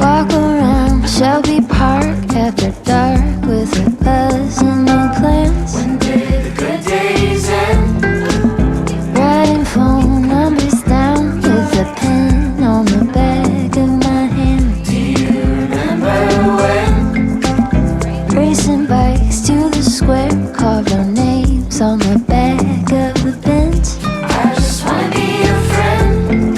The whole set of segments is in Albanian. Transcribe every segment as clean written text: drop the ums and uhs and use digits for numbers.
Walk around Shelby Park after dark with a buzz and no plans. When did the good days end? Writing phone numbers down with a pen on the back of my hand. Do you remember when? Racing bikes to the square, carved our names on the back of the bench. I just wanna be your friend.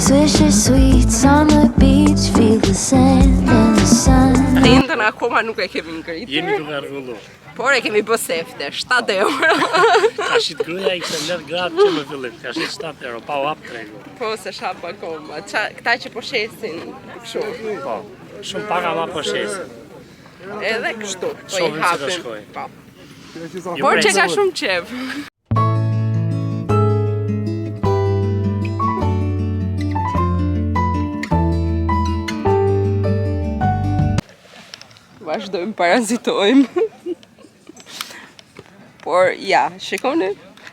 Swisher sweets on the beach, feel the sand and the sun. Rindën akoma nuk e kemi ngritur. Jemi duke rrullu. Por e kemi bë sefte, 7 euro. Ka shit gruaja i kështë let gratë që më fillim. Ka shit 7 euro, pa u hap tregu. Po se shap akoma. Këta që po shesin kështu. Po, shumë paka ma po shesin. Edhe kështu, po i Shohin si do hapin. shkoj. Po. Jo Por që ka prezut. shumë qef. Vazhdojmë parazitojmë. Por ja, shikoni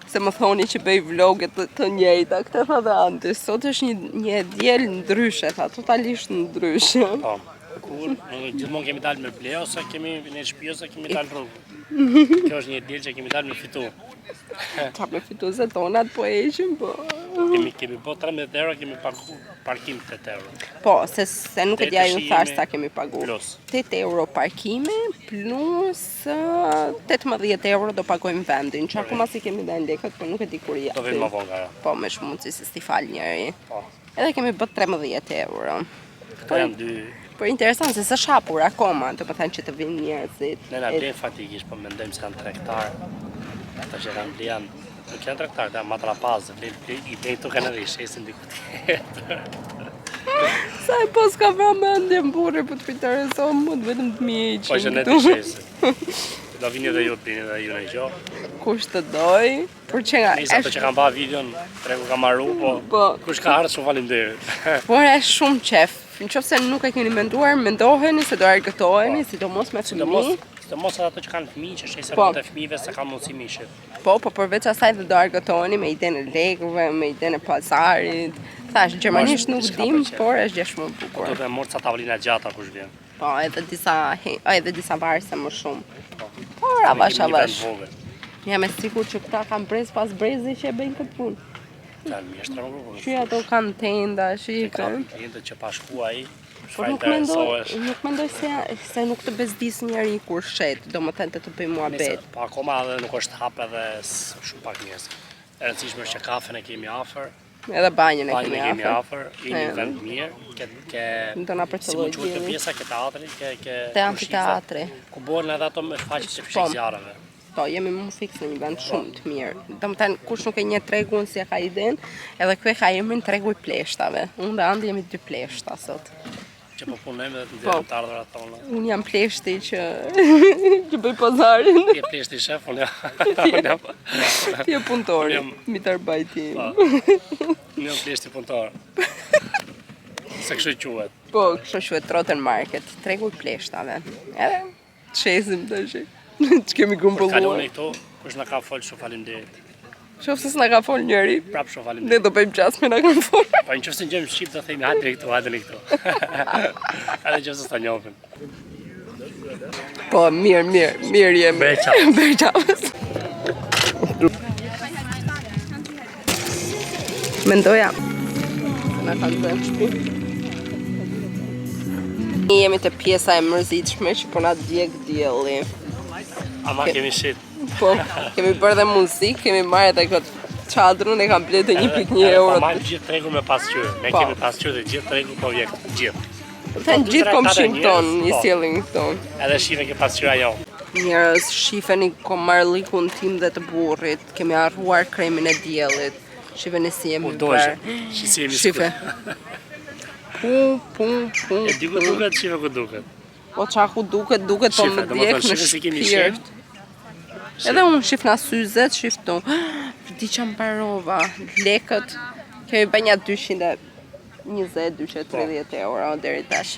se më thoni që bëj vloget të njëjta, këtë tha dhe Anti. Sot është një diel ndryshe, tha totalisht ndryshe. Po, kur gjithmonë kemi dalë me ble, ose kemi në shtëpi, ose kemi dalë rrugë. Kjo është një diel që kemi dalë me fitu. Qa me fitu zetonat po eqim, po. Kemi po 13 euro, kemi pagu parkim 8 euro. Po, se nuk e dja ju thash sa kemi pagu. Plus. 8 euro parkime, plus 18 euro do pagojmë vendin. Që akoma si kemi dhe në lekët, po nuk e di kur Do vim më vonë gara. Po, me shumë mundësi se sti fal njëri. Po, Edhe kemi bët 13 euro. këto janë dy. Por interesant se së shapur akoma, do më thënë që të vinë njerëzit. Ne na blen faktikisht, po mendojmë se janë tregtar. Ata që kanë blen, nuk janë tregtar, janë matrapazë. I blen këtu kanë shesin diku tjetër. Sa e po s'ka vra mendje më burri, po të intereson mund vetëm të miqin. Po që ne të shesin. Do vini dhe ju, të vini dhe ju në gjo. Kush të doj, por që nga... Nisë ato që kanë ba videon, tregu ka marru, Po. po kush ka ardhur shumë faleminderit. Por e shumë qef. Në qofë se nuk e keni menduar, mendoheni se do argëtoheni, sidomos me fëmijë. Sidomos ato që kanë fëmijë, që shesë Po. të fëmijëve se kanë mundësi mishit. Po, përveç asaj dhe do argëtoheni me idenë e lekëve, me idenë e pazarit. Thash, gjermanisht nuk s'ka dim, pëlqen. por është gjë shumë e bukur. Do të morë ca tavolina gjata kush vjen. Po, edhe disa varse më shumë. Po. Por avash, Kemi një avash. vend vogël. Jam e sigur që këta kanë brez pas brezi që e bëjnë këtë punë. Kanë mjeshtra më vogël. Që ato kanë tenda, shikën. Kanë jente që pa shku ai. Por nuk mendoj se nuk të bezdis njeri kur shet, do më thënë të bëj muhabet. Po akoma edhe nuk është hap edhe shumë pak njerëz. E rëndësishme është që kafen e kemi afër, Edhe banjën e banjën e kemi kemi afër, jemi në vend mirë, Do na si përcëlloj më quhet kjo gjithë. pjesa ke teatri, ke Te amfiteatri. ku bëhen edhe ato me shfaqje të Po. fshik zjarreve. Po, jemi më fiks në një vend shumë të mirë. Do më thënë, kush nuk e një tregun si e ka iden, edhe kve ka emrin tregu i pleshtave. Unë dhe Andi jemi 2 pleshta sot. Që po punojmë dhe të Po. ndirëm të ardhurat tona. Unë jam pleshti që që bëj pazarin. Ti e pleshti shef, unë jam Ti e punëtori, Unë jam- mitarbajtim. unë jam pleshti punëtor. Se kështu quhet. Po, kështu quhet Trotten Market, tregu i pleshtave. Edhe shesim tash. Që kemi Kalon gumbulluar. e këtu, kush na ka folë shumë faleminderit. Shof se s'na ka fol njëri. Prap shumë Ne faleminderit. do bëjmë qas me na kanë fol. Po në qëfëse në gjemë Shqip do themi hajde këtu, hajde këtu. Edhe qëfëse s'ta njohim. Po, mirë jemi. Beqavës. Beqavës. Mendoja se na kanë dhënë shtëpi. Ne jemi te pjesa e mërzitshme që po na djeg dielli. Ama kemi shit. Po, kemi bërë dhe muzikë, kemi marrë edhe këtë çadrën e kam bletë 1.1 euro. Pa marrë gjithë tregu me pasqyrë. Ne Po. kemi pasqyrë dhe gjithë tregu po vjek. Gjithë. Të në gjithë komshin njerëz, ton i po. sjellin këto. Edhe shive ke pasqyra jo. Njerëz, shifeni komarlikun tim dhe të burrit. Kemi harruar kremin e diellit. Shifeni si jemi Dojshë. bërë. Shisi jemi Shife. Pu. E di ku duket, shive ku duket. Po qa ku duket, po Shife, më do më djek thënë në shife si kemi shpirt. shift. Edhe unë shif na syzet, shif tu. Di që mbarova, lekët, kemi bë një 220-230 euro deri tash.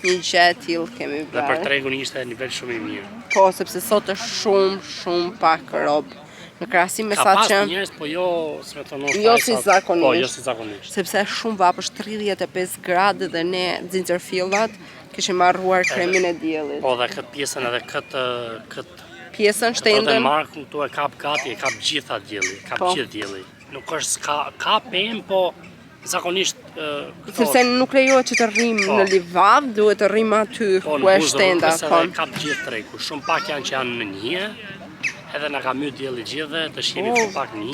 Një gjë e tillë kemi Dhe për bërë. tregun ishte nivel shumë i mirë. Po, sepse sot është shumë pak rob. Në krahasim me Ka sa pas që njerëz, po jo, s'me të thonë. Jo si zakonisht. Po, jo si zakonisht. sepse është shumë vap, është 35 gradë dhe ne xhinxerfillat kishim harruar kremin e diellit. Po, dhe këtë pjesën edhe këtë Pjesën Edhe shtendën. markun këtu e kap gati, e kap gjitha dielli, kap Po. gjithë dielli. Nuk është ka pemë, po zakonisht Sepse nuk lejohet që të rrim Po. në livadh, duhet të rrim aty po, ku është shtenda. Po. edhe kap gjithë treku. Shumë pak janë që janë në një, edhe na ka myt dielli gjithë, të shihemi Oh, shumë pak në një.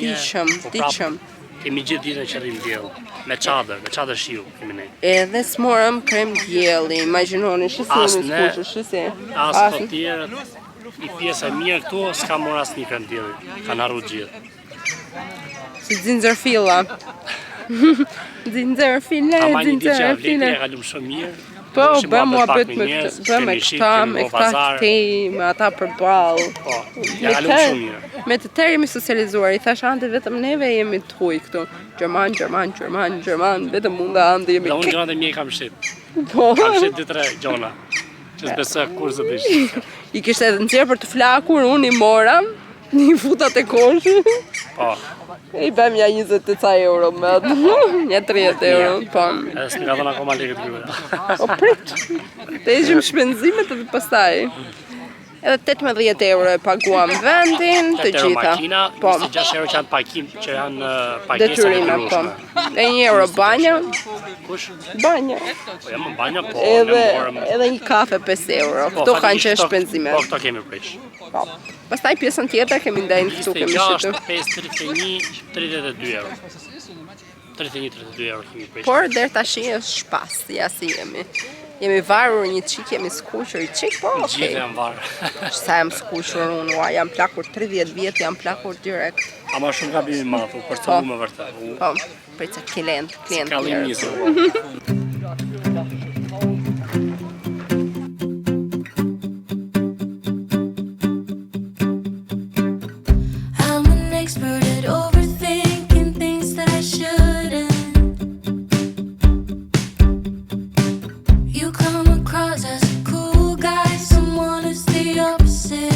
diqëm. Kemi gjithë ditën që rrim diell, me çadër shiu kemi ne. Edhe s'morëm krem dielli, imagjinoni, shisi As në ne- skuqë, shisi. As të tjerët, i pjesë e mirë këtu, s'ka mor asnjë krem dielli. Kanë harru gjithë. Si xhinxerfilla. Xhinxerfilla, Ama një ditë që vleti xhinxerfilla. e kalum shumë mirë. Po, Kishim bëm marrë muhabet pak me njerëz, këtë, bëm me kemi shit, këta, kemi me bo këta pazar. këtej, me ata përballë. Po, Me ja kalum shumë mirë. Me të tërë jemi socializuar, i thash ande vetëm neve jemi të huj këtu. Gjerman, vetëm munda ande jemi Dhe unë kek. gjonat e mje kam shit. Po, Kam shit 2-3 gjona. Që s'besoj kur zë dish. i kishte edhe nxjerr për të flakur, unë i mora, i futa te koshi. Po, I bëm ja 20 të ca euro me atë. Ja 30 euro, po. edhe s'mi ka dhënë akoma lekët kryve. O prit, të ishim shpenzimet edhe pastaj. Edhe 18 euro e paguam vendin, të 8 euro gjitha. makina, Po, 26 euro që janë parkim, që janë pagesa detyrime, po. detyrueshme. E 1 euro banja, Kush? banja. Po jam në banjo, po Edhe, ne morëm. edhe një kafe 5 euro. Po, Këto kanë fatikisht qenë këto- shpenzimet. Po, këto kemi prish. Po. Pastaj pjesën tjetër kemi ndajnë këtu, kemi 26, shitur. 5, 31, 32 euro. 31-32 euro kemi prish. Por deri tash është shpas, ja si jemi. Jemi varur një çik, jemi skuqur një çik, po Gjithë okay. janë varë. Sa jam skuqur unë, ua, jam plakur 30 vjet, jam plakur direkt. Ama shumë gabim i madh, u përcjellu me vërtet. Po, për ca klient Kallim njerëz. nisur. I'm an expert at overthinking things that I shouldn't. You come across as a cool guy, someone who's the opposite.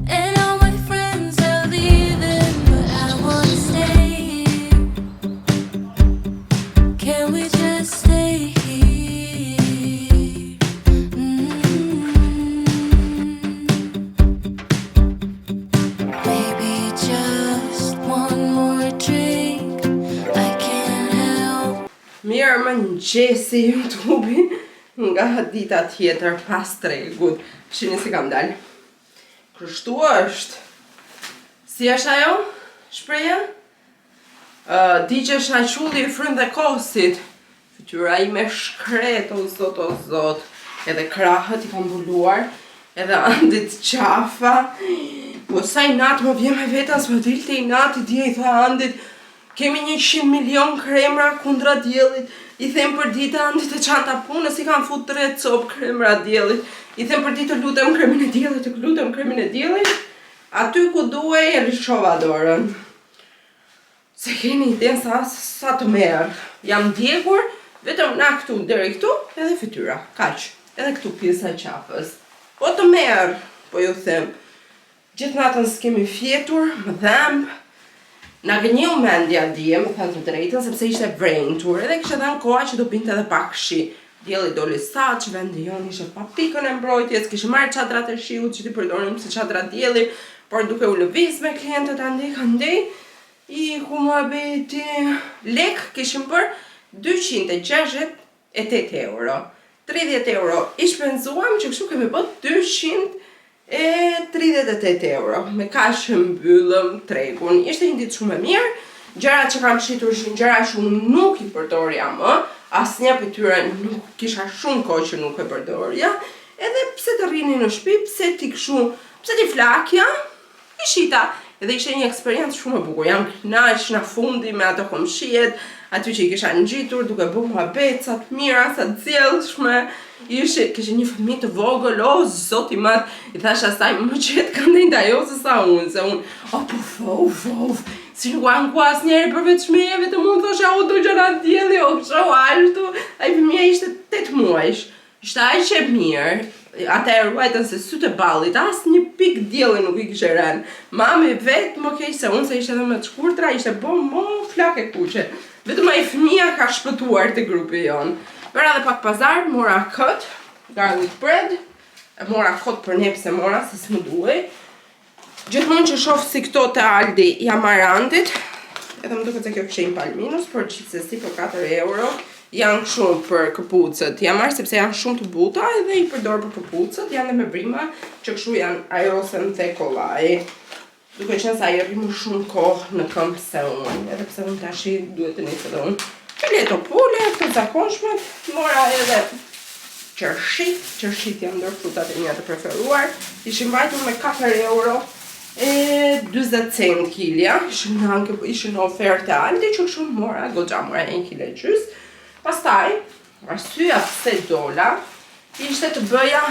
And all my friends are leaving, but I wanna stay here. Can we just stay here? Maybe just one more drink. I can't help. Mirë më ngjesi YouTube-i nga dita tjetër pas tregut. Shihni si kam dalë. Kështu është. Si është ajo? Shpreja? Digje shaqulli i frymë dhe kosit. Fytyra ime shkret, o zot. Edhe krahët i kam mbuluar. Edhe andit qafa. Po sa i natë më vjen me veta, s'më dilte i natë, i dje i tha andit, kemi 100 milion kremra kundra diellit. I them për ditë andit e çanta punës, i kam fut 3 copë kremra diellit. I them për ditë lutem kremin e diellit, aty ku duhej e lëshova dorën. Se keni iden sa të merr. Jam djegur, vetëm na këtu, deri këtu, edhe fytyra, kaq. Edhe këtu pjesa e qafës. Po të merr, po ju them. Gjithë natën s'kemi fjetur, më dhemb. Na gënjeu mendja dje, më thënë të drejtën, sepse ishte vrentur, edhe kishte dhënë koha që do pinte edhe pak shi. Dielli doli saç, vendi jon ishte pa pikën e mbrojtjes, kishte marrë çadrat e shiut që ti përdorim si çadra dielli, por duke u lëviz me klientët andej, i ku muhabeti lek kishim për 268 euro. 30 euro i shpenzuam që kështu kemi bërë 238 euro. Me kaq mbyllëm tregun. Ishte një ditë shumë e mirë. Gjërat që kam shitur ishin gjëra që unë nuk i përdorja më. Asnjë prej tyre nuk kisha shumë kohë që nuk e përdorja. Edhe pse të rrini në shtëpi, pse ti flakja, i shita. Edhe ishte një eksperiencë shumë e bukur. Jam kënaq në fundi me ato komshiet, aty që i kisha ngjitur duke bërë muhabet sa të mira, sa të sjellshme. Kishte një fëmijë të vogël, o zot i madh, i thash asaj më qet këndej ajo se sa unë, si nuk kanë ku asnjëri përveç meje, vetëm unë thosha o do gjëra dielli, o kështu ashtu. Ai fëmia ishte 8 muajsh. Ishte aq e mirë ata e ruajtën se sytë e ballit, as një pik dielli nuk i kishte rënë. Mami vetë më keq se unë se ishte edhe më të shkurtra, ishte më flak e kuqe. Vetëm ai fëmia ka shpëtuar te grupi jon. Bëra edhe pak pazar, mora kët, garlic bread, e mora kot për ne pse mora se s'më duhej. Gjithmonë që shoh si këto te Aldi jam marandit, edhe më duket se kjo kishte palminus, por gjithsesi për 4 euro. Janë shumë për këpucët, jam marrë sepse janë shumë të buta edhe i përdor për këpucët, janë dhe me brima që kështu janë aerosen dhe kollaj. Duke qenë se ai rri më shumë kohë në këmbë se unë, edhe pse unë tash duhet të nisë edhe unë. Fileto pule, të zakonshme, mora edhe qershit janë ndër frutat e mia të preferuar. Ishin mbajtur me 4 euro e 40 cent kilja, ishin në ofertë Aldi që kështu mora, goxha mora 1 kg e gjys. Pastaj, arsyeja pse dola ishte të bëja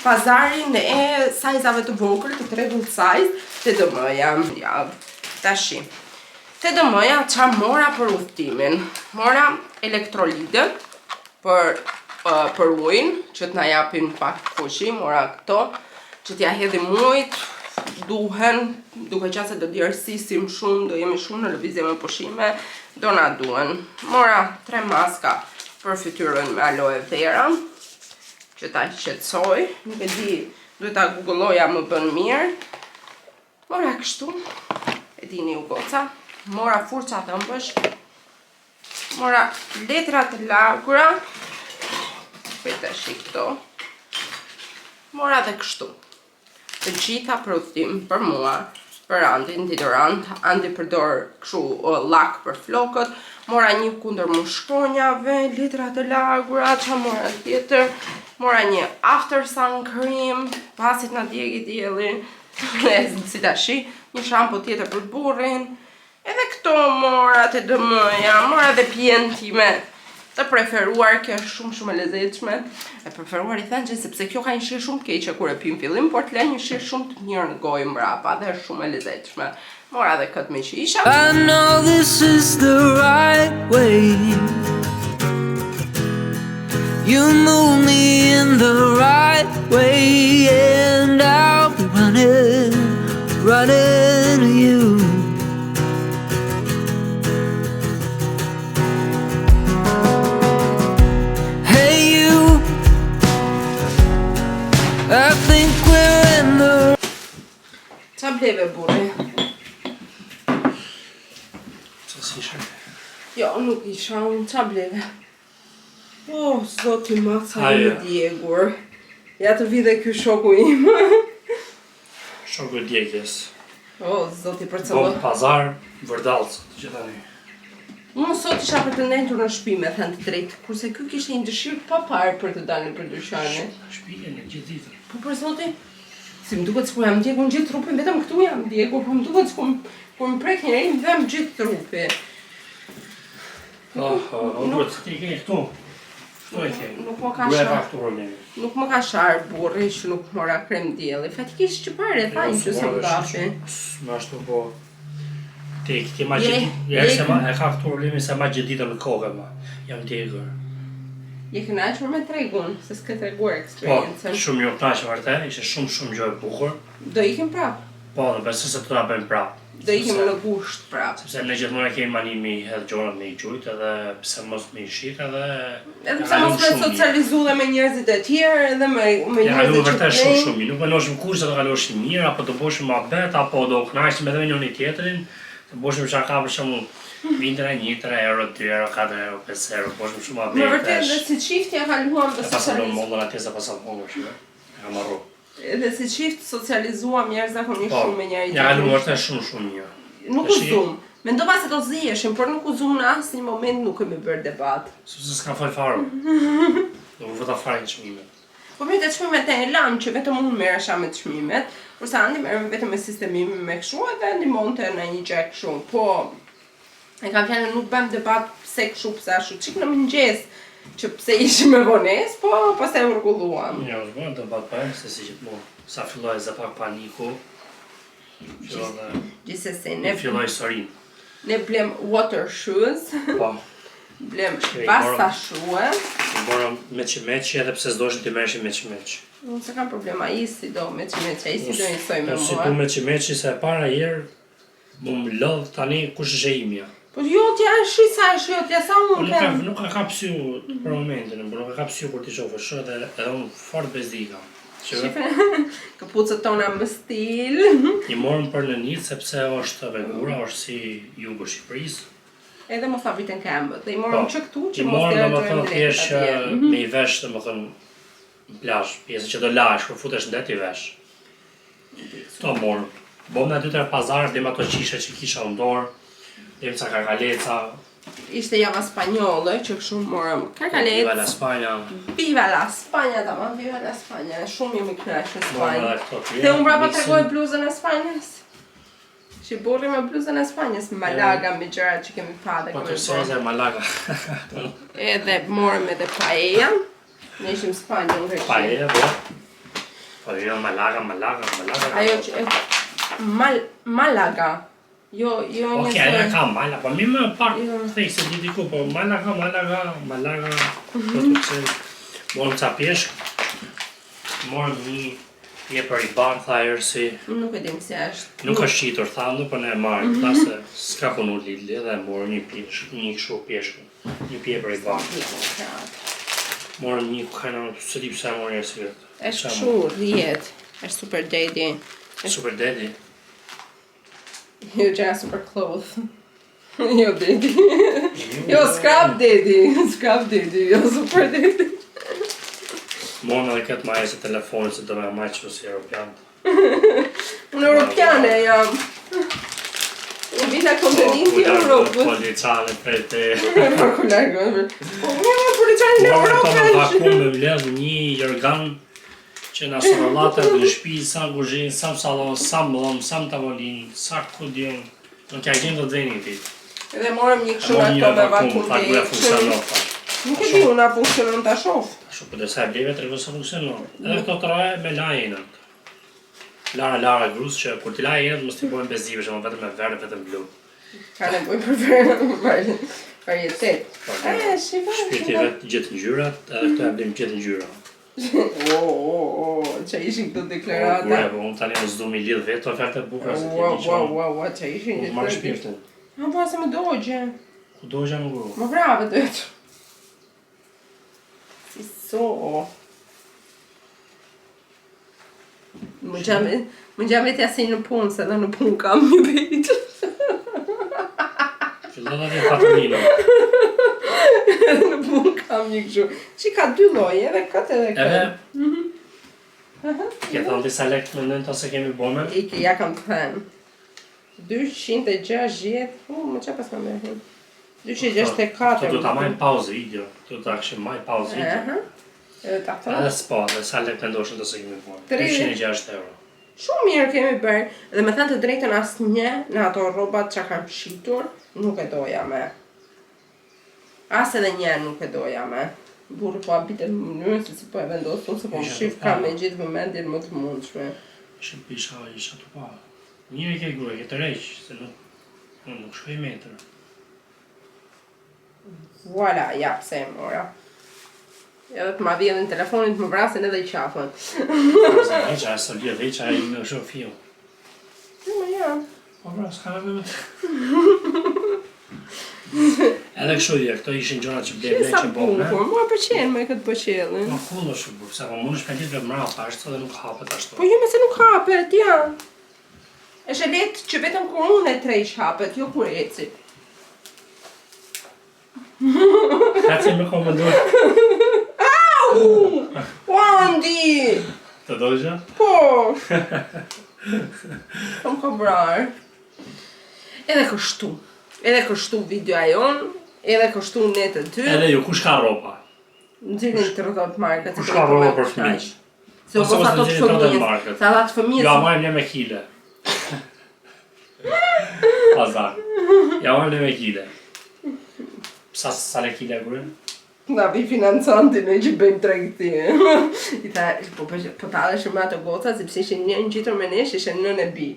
pazarin e sajzave të vogël, të tregull size, te DM-ja javë. Tashi. Te DM-ja ç'a mora për udhtimin? Mora elektrolide për ujin, që t'na japin pak fuqi, mora këto, që t'ja hedhim ujit, duhen, duke qenë se do djersisim shumë, do jemi shumë në lëvizje me pushime, do na duhen. Mora 3 maska për fytyrën me aloe vera, që ta shqetësoj, nuk e di, duhet ta googolloja më bën mirë. Mora kështu, e dini u goca, mora furça të ëmbësh, mora letra të lagura, këtë këto, mora dhe kështu. Të gjitha për udhtim për mua, për Andin, deodorant, Andi përdor kështu lak për flokët, mora një kundër mushkronjave, letra të lagura, ç'a mora tjetër, mora një after sun cream, pasit na djegi dielli, si tashi, një shampo tjetër për burrin, edhe këto mora te DM-ja, mora dhe pjenë time të preferuar, kjo është shumë e lezetshme. E preferuar i thënë sepse kjo ka një shije shumë të keqe kur e pim fillim, por të lë një shije shumë të mirë në gojë mbrapa dhe është shumë e lezetshme. Mora dhe këtë me që isha. I know this is the right way. You move me in the right way, and I'll be running to you. I think we're in the... Qa bleve burri? Qa si ishe? Jo, nuk isha unë, qa bleve? Oh, zoti maca i djegur. Ja të vide ky shoku im. Shoku i djegjes. Oh, zoti për Bom cëllë. pazar, vërdalës, që tani. Unë sot isha për të ndentur në shtëpi me thënë të drejtë, kurse ky kishte një dëshirë pa parë për të dalë për dyqane. Shpije në gjithë ditën. Po për zoti, si më duket s'ku jam djegur në gjithë trupin, vetëm këtu jam djegur, po më duket s'ku kur më prek njëri më dhem gjithë trupi. Duhet të ti ke këtu. Shtu e ke. Nuk më ka Duhet sharë. ka këtu problemi. Nuk më ka sharë burri që nuk mora krem dielli. Fatikisht që pare e thajnë që se më dafi. Më ashtu po. Ti ma gjithë, e ka këtu problemi se ma gjithë ditën në kohë ma. Jam djegur. Je kënaqur me tregun, se s'ke treguar Po, eksperiencën. shumë jo knaqe vërtet, ishte shumë gjë e bukur. Do ikim prap. Po, dhe besoj se të ta bëjmë prap. Do ikim në gusht prap. Sepse ne gjithmonë kemi manimi edhe gjonat me i gjujt, edhe pse mos me i shit, edhe... Edhe pse mos me socializu dhe me njerëzit e tjerë, edhe me Ja, njerëzit kalu që vërtet shumë. Nuk menoshim kurse të kaloshim mirë, apo të boshim abet, apo do knaqeshim edhe me njëri tjetrin, të boshim çaka për shembull vindra 1, 3 euro, 2 euro, 4 euro, 5 euro, boshim shumë abet. Me vërtet dhe si çiftja kaluam dhe E pasallon socializuam. mondën atje se pasallon shumë. E kam marrë. Edhe si çift socializuam njerëz zakonisht Po, shumë me njëri ja kalu tjetrin. vërtet shumë mirë. Nuk u zum. Mendova se do ziheshim, por nuk u zum në asnjë moment, nuk kemi bërë debat. Sepse s'ka fal fare. Do vota fare çmimet. Po mirë të çmimet e lam që vetëm unë merresha me çmimet, kurse Andi merr vetëm me sistemimin me kështu edhe ndihmonte në një gjë kështu. Po e kam fjalën nuk bëm debat pse kështu pse ashtu. Çik në mëngjes që pse ishim me vonesë, po pastaj u rregulluam. Ja, u bën debat pa, se si gjithmonë. Sa filloi za pak paniku. Gjithsesi Ne filloi historinë. ne blem water shoes. Po. Blem basta shue. Bora meqi edhe pse s'doshin të merreshin meqi. Unë se kam problema, ai si do meqi, ai si do njësoj me Si mua. du meqi se para herë më lodh tani kush është e imja. Po jotja është sa është jotja, sa unë kem. Nuk ka kapsyu për momentin, por nuk ka kapsyu kur t'i shohë shoh edhe unë fort bezdikam. Këpucët tona më stil. I morëm për në një sepse është vegura, është si jugu Shqipërisë. Edhe mos ta viten këmbët. Dhe i morëm që këtu që I mos morëm të domethënë thjesht me i vesh domethënë në plazh, pjesën që do lash, kur futesh në det i vesh. Kto morëm. Bom në 2-3 pazar, dem ato qishe që kisha në dorë, dem ca kakaleca. Ishte java spanjolle që kështu morëm kakaletë. Viva la Spanja. Viva la Spanja, tamam, viva la Spanja. Shumë jemi kënaqur në Morëm Spanjë. edhe këto të Dhe unë brapa tregoj bluzën e Spanjës. Që burri me bluzën e Spanjës, Malaga me gjërat që kemi pa dhe Po kemi të soze Malaga. Edhe morëm edhe paella. Ne ishim Spanjë, unë rëshim. Paella, po. Paella Malaga. Ajo që Malaga. Jo Ok, ajo ka Malaga, po mi më pak thej se di diku, po Malaga. Po të që morëm ca peshk, morëm një për i banë, tha Ersi. Nuk e dim si është. Nuk është qitur, thamë, po ne e marrim, tha se s'ka punu Lidli dhe morëm një peshk, një kështu peshk, një pje për i banë. Morëm një kajna, së di pëse morëm Ersi vetë. Është kështu, rrihet. Është super daddy. Super daddy. Jo gjëra super clothes. Jo daddy. Jo scrap daddy. Jo super daddy. Morëm edhe këtë majë se telefonit se do me majë që si Europianët. Unë Europiane jam. Unë vita kontinenti Europës. Po liçane për te... Po largoj. Po mirë për liçanin e Morëm të në Europës. vakum me vledh një jërgan që na sorollate në shtëpi, sa në kuzhinë, sa në salon, sa në mllom, sa në tavolinë, sa ku diun. Nuk ja gjem do të veni ti. Edhe morëm një kështu Morëm një ato me vakum, vakum ta ku ja funksionon. Nuk e di, unë a funksionon ta shoh. Ashtu për desa e bleve të revë se funksionon. Edhe këto të raje me la jenët. Lara grus që kur t'i la jenët mos t'i bojnë bezive që më vetëm me verë, vetëm blu. Ka nevojë për varietet. Shpirti vetë gjithë ngjyrat, edhe këto e blim gjithë ngjyra. Që ishin këto Kur deklarata. e po unë tani unë s'du mi lidh vetë oferte bukura se ti di që Wow, që ishin unë marrë shpirtin. Ma po se më dogje. Ku dogja më guru? Më brave të vetë. Si so. Më gjam vetja si në punë, se dhe në punë kam një bitë. Fillon atë faturinë. Në punë kam një kështu. Që ka 2 lloje, edhe këtë edhe Edhe këtë. ke thonë disa lekt me nënta se kemi bome. Ja kam të thënë. 260, më qa pas më mërhin. 264. Të du ta majnë pauzë video. Të ta këshim majnë pauzë video. Edhe ta Edhe thonë. s'po, dhe sa lekt me ndoshin të se kemi bome. 360 €360. Shumë mirë kemi bërë, dhe me thënë të drejtën asnjë në ato rrobat që kam shitur, nuk e doja me. As edhe një nuk e doja me. Burri po habitet në mënyrë se si po e vendosun, se po më shif ka me gjithë vëmendjen më të mundshme. Isha të pa. Njëri ke gruje, ke të req, se nuk shkoj metër. Voilà, ja, pse e mora. Edhe të ma vjedhin telefonit, më vrasin edhe i qafën. Veqa e së lirë, veqa e me shumë fiu. Ja. Po bra, s'ka me me të. Edhe kështu dhe, këto ishin gjona që blejnë me Sa që bome. bukur, mua pëlqen me këtë bëqellin. Ma kullo shumë burë, se po mund është me ditë mrapa, ashtë dhe nuk hapet ashtu. Po jo me se nuk hapet, ja. Është letë që vetëm kur unë e trej që hapet, jo kur eci. Ka që me komendur. Au! Wandi! Të dojgja? Po! Kom ka brar. Edhe kështu videoa jonë, edhe kështu ne të ty. Edhe ju, kush ka ropa? Nxirrin të rrëdot market. Kush ka ropa për fëmijë? Se mos ato të fëmijës. Sa ato të fëmijës. Ja marrim ne me kile. Pazar. Ja marrim ne me kile. Sa le kile gurën? Na vi financanti ne që bëjmë tregti. I tha, po taleshim me ato goca, sepse ishin një ngjitur me nesh, ishin nën e bi.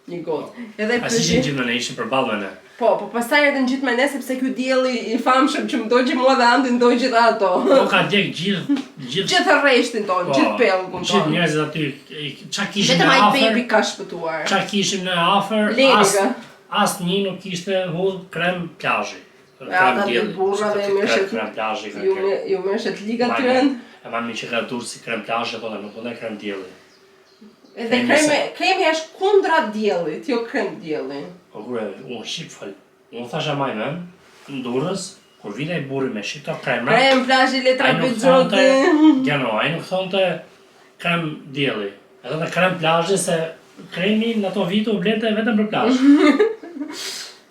Një gotë. Edhe A si ishin gjithë me ne, ishin përballë me ne. Po, pastaj erdhën gjithë me ne sepse ky dielli i famshëm që më doqi mua dhe Antin doqi gjithë ato. Po ka djeg gjithë Gjithë rreshtin tonë, gjithë pellgun Gjithë tonë. njerëzit aty, qa kishim Vetëm ne ai afër, baby ka shpëtuar. qa kishim ne afër, Lenika. as një nuk kishte hudh krem plazhi. Ata të burrave mirëshet krem plazhi, krem. ju mirëshet liga tyren. E mami që ka dur si krem plazhi, thonë nuk do krem dielli. Edhe kremi është kundra diellit, jo krem dielli. Po kur unë shqip fal. Unë thasha maj men, në Durrës, kur vinte i burri me shqip të kremra. Krem plazhi letra Ai nuk Pexhoti. ai nuk thonte krem dielli. Edhe të krem plazhi se kremi në ato vite u blente vetëm për plazh.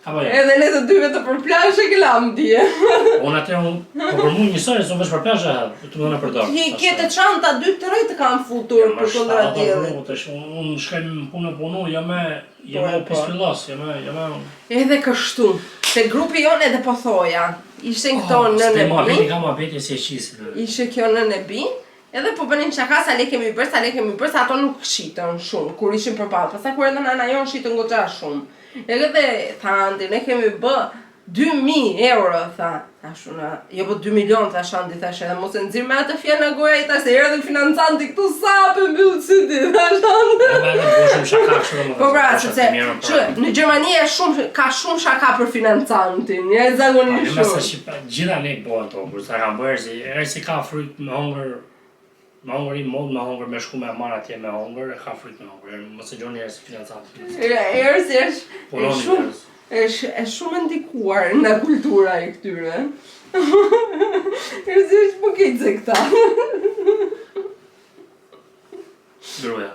Apo jo. Edhe ne të dyve të për plazh e kelam dje. Unë atë po për mua njësoj, s'u vesh për plazh, të më në përdor. Ti kete çanta 2-3 të kam futur për kundra diellit. Unë shkoj në punë punu, jo me pispillos, jo me. Edhe kështu. Te grupi jonë edhe po thoja. Ishin këto nënë Mo e bi. ka mohabeti si e qisin. Ishe kjo nënë e bi. Edhe po bënin çaka sa le kemi bërë, sa ato nuk shitën shumë kur ishin përballë. Pastaj kur edhe nana jonë shitën goxha shumë. Edhe thandi, ne kemi bë 2.000 euro, tha. Thash unë, jo po 2 milion, thash Andi, thash edhe mos e nxirr me atë fjalë në gojë, tash se erdhi financanti këtu sape mbyll sytë, thash Andi. Po pra, sepse në Gjermani ka shumë shaka për financantin, e zakonisht shumë. Gjitha ne bëhen to, kur sa kanë bërë si ka fryt me hongër. Me hongër i mod, me hongër me shku me marr atje me hongër, e ka fryt me hongër. Mos e gjoni si financanti. Është shumë ndikuar nga kultura e këtyre. Është po keqë këta. Gruaja.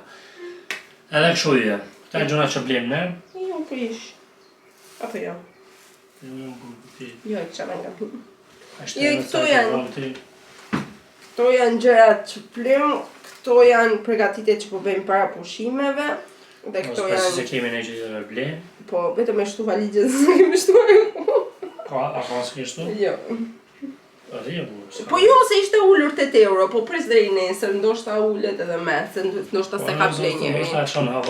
Edhe kështu je. Këta gjona që blem ne. Jo, po ish. Apo jo. Jo, çfarë nga pu. Këto janë. Këto janë gjërat që plem, këto janë përgatitjet që po bëjmë para pushimeve. Dhe këto janë... se kemi ne që të ble. Po, vetëm e shtu valigjet, se kemi shtuar. A ka s'ke shtu? Jo. Po Po jo, se ishte ullur 8 euro, po pres deri nesër, ndoshta ullet edhe me, se ndoshta se ka ble njëri.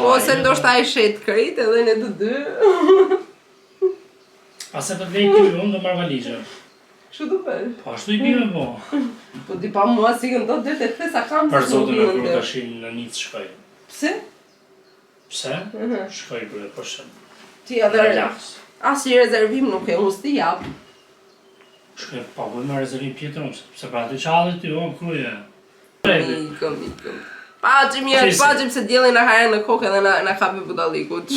Ose ndoshta ai shet krejt edhe ne të dy. A se të blej ty, unë do marr valigje. Kështu do bëj. Po ashtu i bime po. Po di pa mua si këndo dhe të thesa kam Për zotin e kur tashin në Nicë shkoj. Pse? Pse? Shkoj kërë, po shëm. Ti edhe as i rezervim nuk e unë s'ti jap. Shkoj, pa vëj me rezervim pjetër, se pra të qallit ty, o, kruje. Ikëm. Paqim se dielli na hajën në kokë edhe na kapi budallikut.